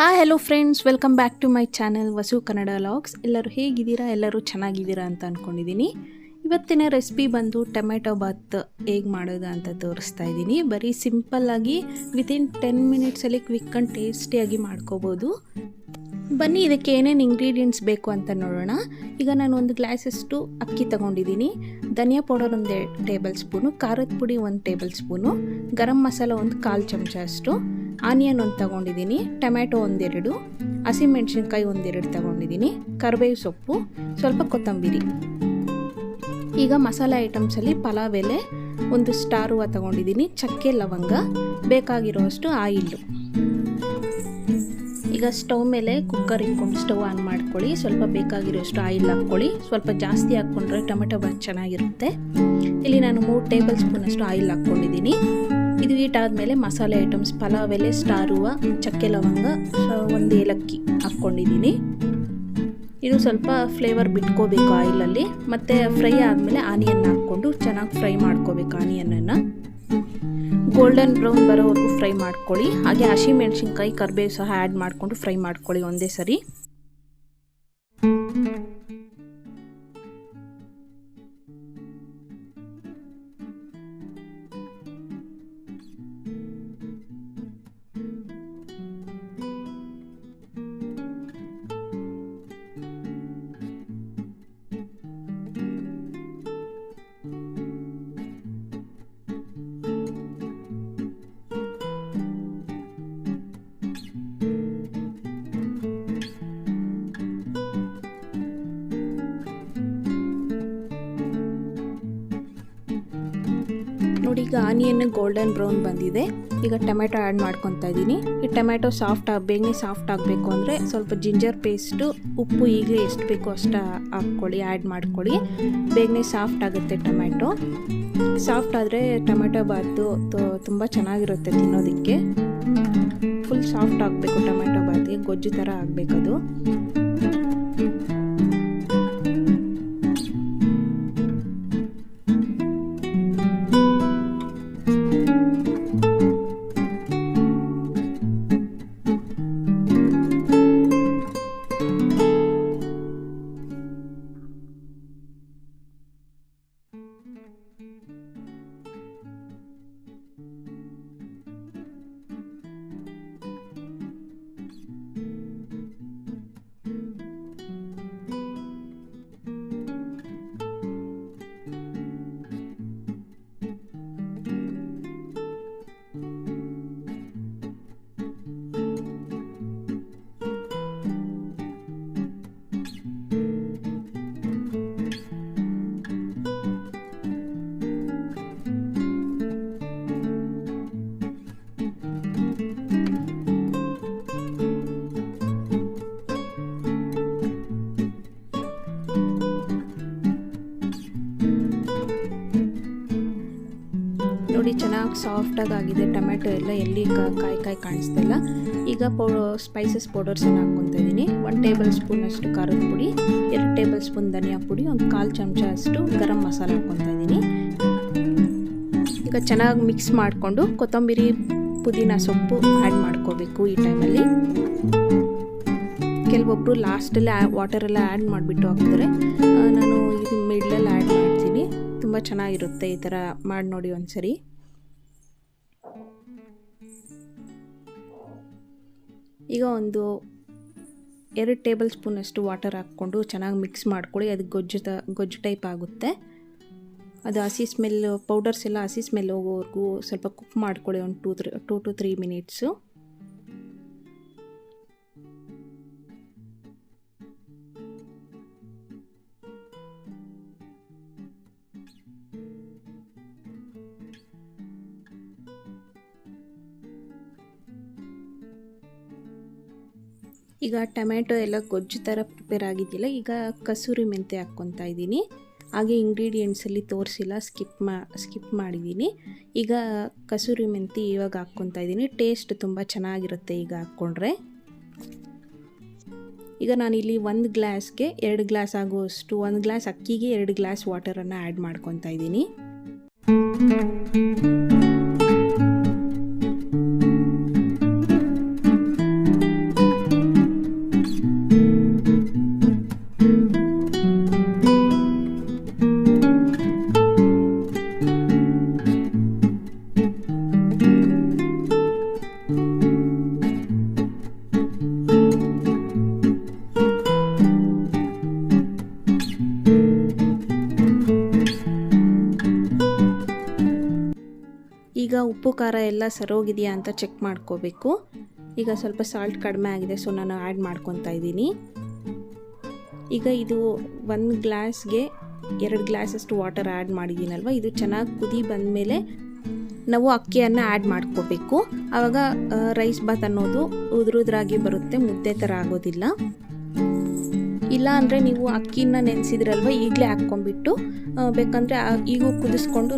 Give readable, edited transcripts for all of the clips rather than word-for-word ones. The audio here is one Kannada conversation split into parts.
Hi hello friends, welcome back to my channel Vasu Kannada vlogs. ಎಲ್ಲರೂ ಹೇಗಿದ್ದೀರಾ? ಎಲ್ಲರೂ ಚೆನ್ನಾಗಿದ್ದೀರಾ ಅಂತ ಅಂದ್ಕೊಂಡಿದ್ದೀನಿ. ಇವತ್ತಿನ ರೆಸಿಪಿ ಬಂದು ಟೊಮೆಟೊ ಬಾತ್ ಹೇಗೆ ಮಾಡೋದು ಅಂತ ತೋರಿಸ್ತಾ ಇದ್ದೀನಿ. ಬರೀ ಸಿಂಪಲ್ಲಾಗಿ ವಿತಿನ್ 10 ಮಿನಿಟ್ಸಲ್ಲಿ ಕ್ವಿಕ್ ಆ್ಯಂಡ್ ಟೇಸ್ಟಿಯಾಗಿ ಮಾಡ್ಕೋಬೋದು. ಬನ್ನಿ ಇದಕ್ಕೆ ಏನೇನು ಇಂಗ್ರೀಡಿಯೆಂಟ್ಸ್ ಬೇಕು ಅಂತ ನೋಡೋಣ. ಈಗ ನಾನು ಒಂದು ಗ್ಲಾಸಷ್ಟು ಅಕ್ಕಿ ತೊಗೊಂಡಿದ್ದೀನಿ, ಧನಿಯಾ ಪೌಡರ್ 1 ಟೇಬಲ್ ಸ್ಪೂನು, ಖಾರದ ಪುಡಿ 1 ಟೇಬಲ್ ಸ್ಪೂನು, ಗರಂ ಮಸಾಲ 1 ಕಾಲು ಚಮಚ ಅಷ್ಟು, ಆನಿಯನ್ 1 ತೊಗೊಂಡಿದ್ದೀನಿ, ಟೊಮ್ಯಾಟೊ 1-2, ಹಸಿಮೆಣ್ಸಿನ್ಕಾಯಿ 1-2 ತೊಗೊಂಡಿದ್ದೀನಿ, ಕರಿಬೇವು ಸೊಪ್ಪು, ಸ್ವಲ್ಪ ಕೊತ್ತಂಬರಿ. ಈಗ ಮಸಾಲೆ ಐಟಮ್ಸಲ್ಲಿ ಪಲಾವ್ ಎಲೆ 1 ಸ್ಟಾರ್ ಹೂವು ತೊಗೊಂಡಿದ್ದೀನಿ, ಚಕ್ಕೆ ಲವಂಗ, ಬೇಕಾಗಿರೋಷ್ಟು ಆಯಿಲ್ಲು. ಈಗ ಸ್ಟವ್ ಮೇಲೆ ಕುಕ್ಕರ್ ಇಟ್ಕೊಂಡು ಸ್ಟವ್ ಆನ್ ಮಾಡ್ಕೊಳ್ಳಿ. ಸ್ವಲ್ಪ ಬೇಕಾಗಿರೋಷ್ಟು ಆಯಿಲ್ ಹಾಕ್ಕೊಳ್ಳಿ. ಸ್ವಲ್ಪ ಜಾಸ್ತಿ ಹಾಕ್ಕೊಂಡ್ರೆ ಟೊಮೆಟೊ ಬಾತ್ ಚೆನ್ನಾಗಿರುತ್ತೆ. ಇಲ್ಲಿ ನಾನು 3 ಟೇಬಲ್ ಸ್ಪೂನಷ್ಟು ಆಯಿಲ್ ಹಾಕ್ಕೊಂಡಿದ್ದೀನಿ. ಇದು ಹೀಟ್ ಆದಮೇಲೆ ಮಸಾಲೆ ಐಟಮ್ಸ್ ಪಲಾವ್ ಎಲೆ, ಸ್ಟಾರ್ ಹೂವು, ಚಕ್ಕೆ ಲವಂಗ, 1 ಏಲಕ್ಕಿ ಹಾಕ್ಕೊಂಡಿದ್ದೀನಿ. ಇದು ಸ್ವಲ್ಪ ಫ್ಲೇವರ್ ಬಿಟ್ಕೋಬೇಕು ಆಯಿಲಲ್ಲಿ. ಮತ್ತು ಫ್ರೈ ಆದಮೇಲೆ ಆನಿಯನ್ ಹಾಕ್ಕೊಂಡು ಚೆನ್ನಾಗಿ ಫ್ರೈ ಮಾಡ್ಕೋಬೇಕು. ಆನಿಯನನ್ನು ಗೋಲ್ಡನ್ ಬ್ರೌನ್ ಬರೋವರೆಗೂ ಫ್ರೈ ಮಾಡ್ಕೊಳ್ಳಿ. ಹಾಗೆ ಹಸಿಮೆಣ್ಸಿನ್ಕಾಯಿ, ಕರಿಬೇವು ಸಹ ಆ್ಯಡ್ ಮಾಡಿಕೊಂಡು ಫ್ರೈ ಮಾಡ್ಕೊಳ್ಳಿ ಒಂದೇ ಸರಿ. ನೋಡಿ, ಈಗ ಆನಿಯನ್ ಗೋಲ್ಡನ್ ಬ್ರೌನ್ ಬಂದಿದೆ. ಈಗ ಟೊಮೆಟೊ ಆ್ಯಡ್ ಮಾಡ್ಕೊತಾ ಇದ್ದೀನಿ. ಈ ಟೊಮೆಟೊ ಬೇಗನೆ ಸಾಫ್ಟ್ ಆಗಬೇಕು ಅಂದರೆ ಸ್ವಲ್ಪ ಜಿಂಜರ್ ಪೇಸ್ಟು, ಉಪ್ಪು ಈಗಲೇ ಎಷ್ಟು ಬೇಕೋ ಅಷ್ಟು ಹಾಕ್ಕೊಳ್ಳಿ, ಆ್ಯಡ್ ಮಾಡ್ಕೊಳ್ಳಿ. ಬೇಗನೆ ಸಾಫ್ಟ್ ಆಗುತ್ತೆ ಟೊಮೆಟೊ. ಸಾಫ್ಟ್ ಆದರೆ ಟೊಮೆಟೊ ಬಾತು ತುಂಬ ಚೆನ್ನಾಗಿರುತ್ತೆ ತಿನ್ನೋದಕ್ಕೆ. ಫುಲ್ ಸಾಫ್ಟ್ ಆಗಬೇಕು ಟೊಮೆಟೊ ಬಾತಿಗೆ, ಗೊಜ್ಜು ಥರ ಆಗಬೇಕದು. ನೋಡಿ, ಚೆನ್ನಾಗಿ ಸಾಫ್ಟಾಗಿ ಆಗಿದೆ ಟೊಮೆಟೊ ಎಲ್ಲ, ಎಲ್ಲಿ ಕಾಯಿ ಕಾಣಿಸ್ತಿಲ್ಲ. ಈಗ ಸ್ಪೈಸಸ್ ಪೌಡರ್ಸನ್ನು ಹಾಕ್ಕೊತಾ ಇದ್ದೀನಿ. 1 ಟೇಬಲ್ ಸ್ಪೂನಷ್ಟು ಖಾರದ ಪುಡಿ, 2 ಟೇಬಲ್ ಸ್ಪೂನ್ ಧನಿಯಾ ಪುಡಿ, 1 ಕಾಲು ಚಮಚ ಅಷ್ಟು ಗರಂ ಮಸಾಲ ಹಾಕ್ಕೊತಾ ಇದ್ದೀನಿ. ಈಗ ಚೆನ್ನಾಗಿ ಮಿಕ್ಸ್ ಮಾಡಿಕೊಂಡು ಕೊತ್ತಂಬರಿ, ಪುದೀನ ಸೊಪ್ಪು ಆ್ಯಡ್ ಮಾಡ್ಕೋಬೇಕು ಈ ಟೈಮಲ್ಲಿ. ಕೆಲವೊಬ್ಬರು ಲಾಸ್ಟಲ್ಲಿ ವಾಟರೆಲ್ಲ ಆ್ಯಡ್ ಮಾಡಿಬಿಟ್ಟು ಹಾಕ್ತಾರೆ. ನಾನು ಇದು ಮಿಡ್ಲಲ್ಲಿ ಆ್ಯಡ್ ಮಾಡ್ತೀನಿ. ತುಂಬ ಚೆನ್ನಾಗಿರುತ್ತೆ. ಈ ಥರ ಮಾಡಿ ನೋಡಿ ಒಂದ್ಸರಿ. ಈಗ 2 ಟೇಬಲ್ ಸ್ಪೂನಷ್ಟು ವಾಟರ್ ಹಾಕ್ಕೊಂಡು ಚೆನ್ನಾಗಿ ಮಿಕ್ಸ್ ಮಾಡ್ಕೊಳ್ಳಿ. ಅದು ಗೊಜ್ಜು ಟೈಪ್ ಆಗುತ್ತೆ. ಅದು ಹಸಿ ಸ್ಮೆಲ್, ಪೌಡರ್ಸ್ ಎಲ್ಲ ಹಸಿ ಸ್ಮೆಲ್ ಹೋಗೋವರೆಗೂ ಸ್ವಲ್ಪ ಕುಕ್ ಮಾಡ್ಕೊಳ್ಳಿ, ಒಂದು 2 to 3 ಮಿನಿಟ್ಸು. ಈಗ ಟೊಮೆಟೊ ಎಲ್ಲ ಗೊಜ್ಜು ಥರ ಪ್ರಿಪೇರ್ ಆಗಿದೆಯಲ್ಲ, ಈಗ ಕಸೂರಿ ಮೆಂತ್ಯ ಹಾಕ್ಕೊತಾ ಇದ್ದೀನಿ. ಹಾಗೆ ಇಂಗ್ರೀಡಿಯೆಂಟ್ಸಲ್ಲಿ ತೋರಿಸಿಲ್ಲ, ಸ್ಕಿಪ್ ಮಾಡಿದ್ದೀನಿ. ಈಗ ಕಸೂರಿ ಮೆಂತ್ಯ ಇವಾಗ ಹಾಕ್ಕೊತಾ ಇದ್ದೀನಿ. ಟೇಸ್ಟ್ ತುಂಬ ಚೆನ್ನಾಗಿರುತ್ತೆ ಈಗ ಹಾಕ್ಕೊಂಡ್ರೆ. ಈಗ ನಾನಿಲ್ಲಿ 1 ಗ್ಲಾಸ್ಗೆ 2 ಗ್ಲಾಸ್ ಆಗುವಷ್ಟು, 1 ಗ್ಲಾಸ್ ಅಕ್ಕಿಗೆ 2 ಗ್ಲಾಸ್ ವಾಟರನ್ನು ಆ್ಯಡ್ ಮಾಡ್ಕೊತಾ ಇದ್ದೀನಿ. ಉಪ್ಪು ಖಾರ ಎಲ್ಲ ಸರೋಗಿದೆಯಾ ಅಂತ ಚೆಕ್ ಮಾಡ್ಕೋಬೇಕು. ಈಗ ಸ್ವಲ್ಪ ಸಾಲ್ಟ್ ಕಡಿಮೆ ಆಗಿದೆ, ಸೊ ನಾನು ಆ್ಯಡ್ ಮಾಡ್ಕೊತಾ ಇದ್ದೀನಿ. ಈಗ ಇದು 1 ಗ್ಲಾಸ್ಗೆ 2 ಗ್ಲಾಸಷ್ಟು ವಾಟರ್ ಆ್ಯಡ್ ಮಾಡಿದ್ದೀನಲ್ವ, ಇದು ಚೆನ್ನಾಗಿ ಕುದಿ ಬಂದಮೇಲೆ ನಾವು ಅಕ್ಕಿಯನ್ನು ಆ್ಯಡ್ ಮಾಡ್ಕೋಬೇಕು. ಆವಾಗ ರೈಸ್ ಬಾತ್ ಅನ್ನೋದು ಉದುರುದ್ರಾಗಿ ಬರುತ್ತೆ, ಮುದ್ದೆ ಥರ ಆಗೋದಿಲ್ಲ. ಇಲ್ಲ ಅಂದರೆ ನೀವು ಅಕ್ಕಿನ ನೆನೆಸಿದ್ರಲ್ವ, ಈಗಲೇ ಹಾಕ್ಕೊಂಬಿಟ್ಟು ಬೇಕಂದರೆ ಈಗೂ ಕುದಿಸ್ಕೊಂಡು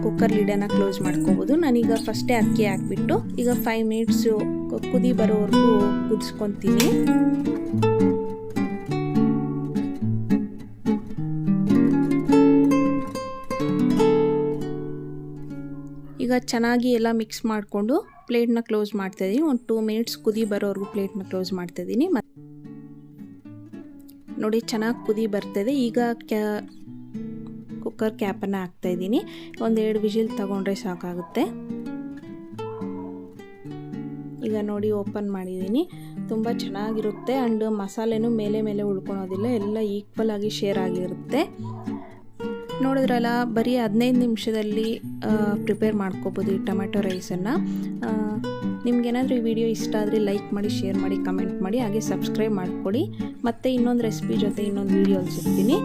ಕುಕ್ಕರ್ ಲಿಡನ್ನು ಕ್ಲೋಸ್ ಮಾಡ್ಕೋಬೋದು. ನಾನೀಗ ಫಸ್ಟೇ ಅಕ್ಕಿ ಹಾಕ್ಬಿಟ್ಟು ಈಗ 5 ಮಿನಿಟ್ಸು ಕುದಿ ಬರೋವರೆಗೂ ಕುದಿಸ್ಕೊತೀನಿ. ಈಗ ಚೆನ್ನಾಗಿ ಎಲ್ಲ ಮಿಕ್ಸ್ ಮಾಡಿಕೊಂಡು ಪ್ಲೇಟ್ನ ಕ್ಲೋಸ್ ಮಾಡ್ತಾಯಿದ್ದೀನಿ. ಒಂದು 2 ಮಿನಿಟ್ಸ್ ಕುದಿ ಬರೋವರೆಗೂ ಪ್ಲೇಟ್ನ ಕ್ಲೋಸ್ ಮಾಡ್ತಾಯಿದ್ದೀನಿ. ನೋಡಿ ಚೆನ್ನಾಗಿ ಕುದಿ ಬರ್ತಾಯಿದೆ. ಈಗ ಕುಕ್ಕರ್ ಕ್ಯಾಪನ್ನು ಹಾಕ್ತಾಯಿದ್ದೀನಿ. 1-2 ವಿಜಿಲ್ ತಗೊಂಡ್ರೆ ಸಾಕಾಗುತ್ತೆ. ಈಗ ನೋಡಿ ಓಪನ್ ಮಾಡಿದ್ದೀನಿ. ತುಂಬ ಚೆನ್ನಾಗಿರುತ್ತೆ ಆ್ಯಂಡ್ ಮಸಾಲೆನೂ ಮೇಲೆ ಉಳ್ಕೊಳೋದಿಲ್ಲ, ಎಲ್ಲ ಈಕ್ವಲ್ ಆಗಿ ಶೇರ್ ಆಗಿರುತ್ತೆ. ನೋಡಿದ್ರಲ್ಲ, ಬರೀ 15 ನಿಮಿಷದಲ್ಲಿ ಪ್ರಿಪೇರ್ ಮಾಡ್ಕೋಬೋದು ಈ ಟೊಮೆಟೊ ರೈಸನ್ನು. ನಿಮ್ಗೇನಾದರೂ ಈ ವಿಡಿಯೋ ಇಷ್ಟ ಆದರೆ ಲೈಕ್ ಮಾಡಿ, ಶೇರ್ ಮಾಡಿ, ಕಮೆಂಟ್ ಮಾಡಿ, ಹಾಗೆ ಸಬ್ಸ್ಕ್ರೈಬ್ ಮಾಡಿಕೊಡಿ. ಮತ್ತು ಇನ್ನೊಂದು ರೆಸಿಪಿ ಜೊತೆ ಇನ್ನೊಂದು ವಿಡಿಯೋಲಿ ಸಿಗ್ತೀನಿ.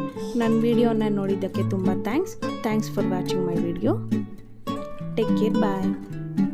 ನನ್ನ ವಿಡಿಯೋನ ನೋಡಿದ್ದಕ್ಕೆ ತುಂಬ thanks for watching my video. Take care, bye.